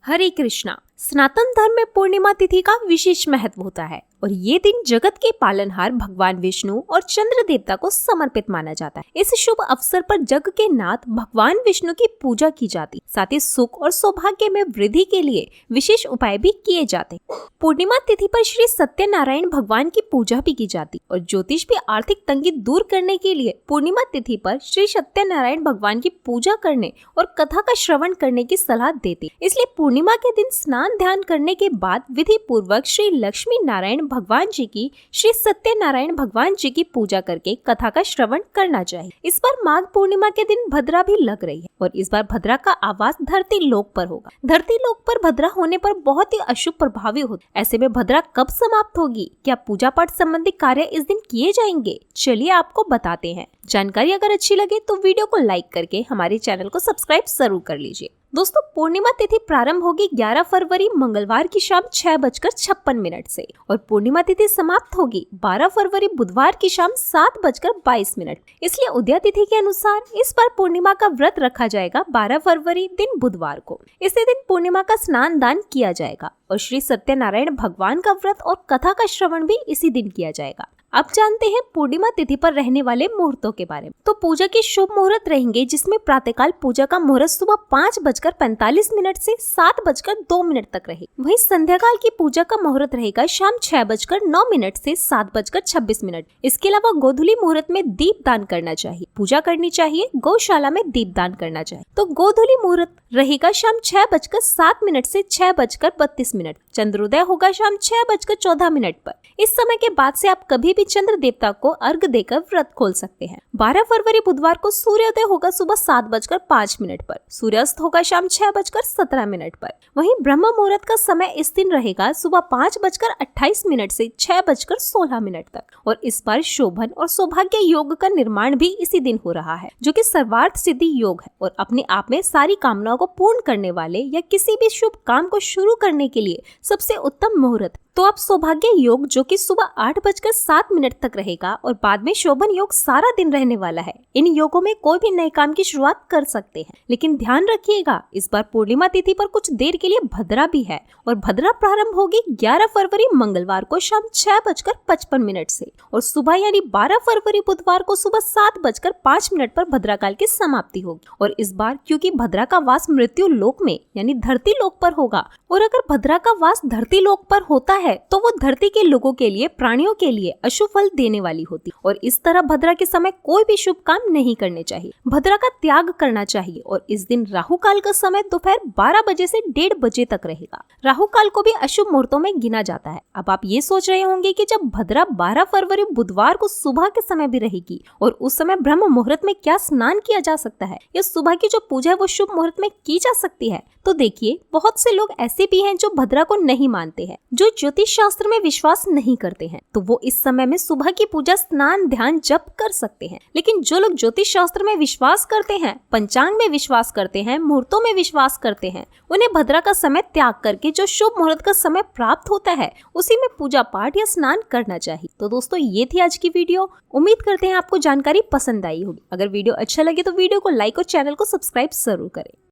हरे कृष्णा। सनातन धर्म में पूर्णिमा तिथि का विशेष महत्व होता है और ये दिन जगत के पालनहार भगवान विष्णु और चंद्र देवता को समर्पित माना जाता है। इस शुभ अवसर पर जग के नाथ भगवान विष्णु की पूजा की जाती, साथ ही सुख और सौभाग्य में वृद्धि के लिए विशेष उपाय भी किए जाते। पूर्णिमा तिथि पर श्री सत्यनारायण भगवान की पूजा भी की जाती और ज्योतिष भी आर्थिक तंगी दूर करने के लिए पूर्णिमा तिथि पर श्री सत्यनारायण भगवान की पूजा करने और कथा का श्रवण करने की सलाह देते। इसलिए पूर्णिमा के दिन स्नान ध्यान करने के बाद विधि पूर्वक श्री लक्ष्मी नारायण भगवान जी की, श्री सत्यनारायण भगवान जी की पूजा करके कथा का श्रवण करना चाहिए। इस बार माघ पूर्णिमा के दिन भद्रा भी लग रही है और इस बार भद्रा का आवास धरती लोक पर होगा। धरती लोक पर भद्रा होने पर बहुत ही अशुभ प्रभावी होता। ऐसे में भद्रा कब समाप्त होगी, क्या पूजा पाठ संबंधी कार्य इस दिन किए जाएंगे, चलिए आपको बताते हैं। जानकारी अगर अच्छी लगे तो वीडियो को लाइक करके हमारे चैनल को सब्सक्राइब जरूर कर लीजिए। दोस्तों, पूर्णिमा तिथि प्रारंभ होगी 11 फरवरी मंगलवार की शाम 6:56 से और पूर्णिमा तिथि समाप्त होगी 12 फरवरी बुधवार की शाम 7:22। इसलिए उदया तिथि के अनुसार इस बार पूर्णिमा का व्रत रखा जाएगा 12 फरवरी दिन बुधवार को। इसी दिन पूर्णिमा का स्नान दान किया जाएगा और श्री सत्यनारायण भगवान का व्रत और कथा का श्रवण भी इसी दिन किया जाएगा। अब जानते हैं पूर्णिमा तिथि पर रहने वाले मुहूर्तों के बारे में। तो पूजा के शुभ मुहूर्त रहेंगे जिसमें प्रातःकाल पूजा का मुहूर्त सुबह 5:45 से 7:02 तक रहे। वहीं संध्याकाल की पूजा का मुहूर्त रहेगा शाम 6:09 से 7:26। इसके अलावा गोधूली मुहूर्त में दीप दान करना चाहिए, पूजा करनी चाहिए, गौशाला में दीप दान करना चाहिए। तो गोधूली मुहूर्त रहेगा शाम 6:07 से 6:32। चंद्रोदय होगा शाम 6:14 पर। इस समय के बाद से आप कभी भी चंद्र देवता को अर्घ देकर व्रत खोल सकते हैं। 12 फरवरी बुधवार को सूर्योदय होगा सुबह 7:05 पर, सूर्यास्त होगा शाम 6:17 पर। वहीं ब्रह्म मुहूर्त का समय इस दिन रहेगा सुबह 5:28 से 6:16 तक और इस बार शोभन और सौभाग्य योग का निर्माण भी इसी दिन हो रहा है, जो कि सर्वार्थ सिद्धि योग है और अपने आप में सारी कामनाओं को पूर्ण करने वाले या किसी भी शुभ काम को शुरू करने के लिए सबसे उत्तम मुहूर्त। तो अब सौभाग्य योग जो कि सुबह 8:07 तक रहेगा और बाद में शोभन योग सारा दिन रहने वाला है। इन योगों में कोई भी नए काम की शुरुआत कर सकते हैं, लेकिन ध्यान रखिएगा इस बार पूर्णिमा तिथि पर कुछ देर के लिए भद्रा भी है और भद्रा प्रारंभ होगी 11 फरवरी मंगलवार को शाम 6:55 से और सुबह यानी 12 फरवरी बुधवार को सुबह 7:05 पर भद्रा काल की समाप्ति होगी। और इस बार क्योंकि भद्रा का वास मृत्यु लोक में यानी धरती लोक पर होगा और अगर भद्रा का वास धरती लोक पर होता है तो वो धरती के लोगों के लिए, प्राणियों के लिए अशुभ फल देने वाली होती और इस तरह भद्रा के समय कोई भी शुभ काम नहीं करने चाहिए, भद्रा का त्याग करना चाहिए। और इस दिन राहु काल का समय दोपहर 12 बजे से 1:30 बजे तक रहेगा। राहु काल को भी अशुभ मुहूर्तों में गिना जाता है। अब आप ये सोच रहे होंगे कि जब भद्रा 12 फरवरी बुधवार को सुबह के समय भी रहेगी और उस समय ब्रह्म मुहूर्त में क्या स्नान किया जा सकता है या सुबह की जो पूजा है वो शुभ मुहूर्त में की जा सकती है। तो देखिए, बहुत से लोग ऐसे भी हैं जो भद्रा को नहीं मानते हैं, जो ज्योतिष शास्त्र में विश्वास नहीं करते हैं, तो वो इस समय में सुबह की पूजा, स्नान, ध्यान, जप कर सकते हैं। लेकिन जो लोग ज्योतिष शास्त्र में विश्वास करते हैं, पंचांग में विश्वास करते हैं, मुहूर्तों में विश्वास करते हैं, उन्हें भद्रा का समय त्याग करके जो शुभ मुहूर्त का समय प्राप्त होता है उसी में पूजा पाठ या स्नान करना चाहिए। तो दोस्तों, ये थी आज की वीडियो। उम्मीद करते हैं आपको जानकारी पसंद आई होगी। अगर वीडियो अच्छा लगे तो वीडियो को लाइक और चैनल को सब्सक्राइब जरूर करें।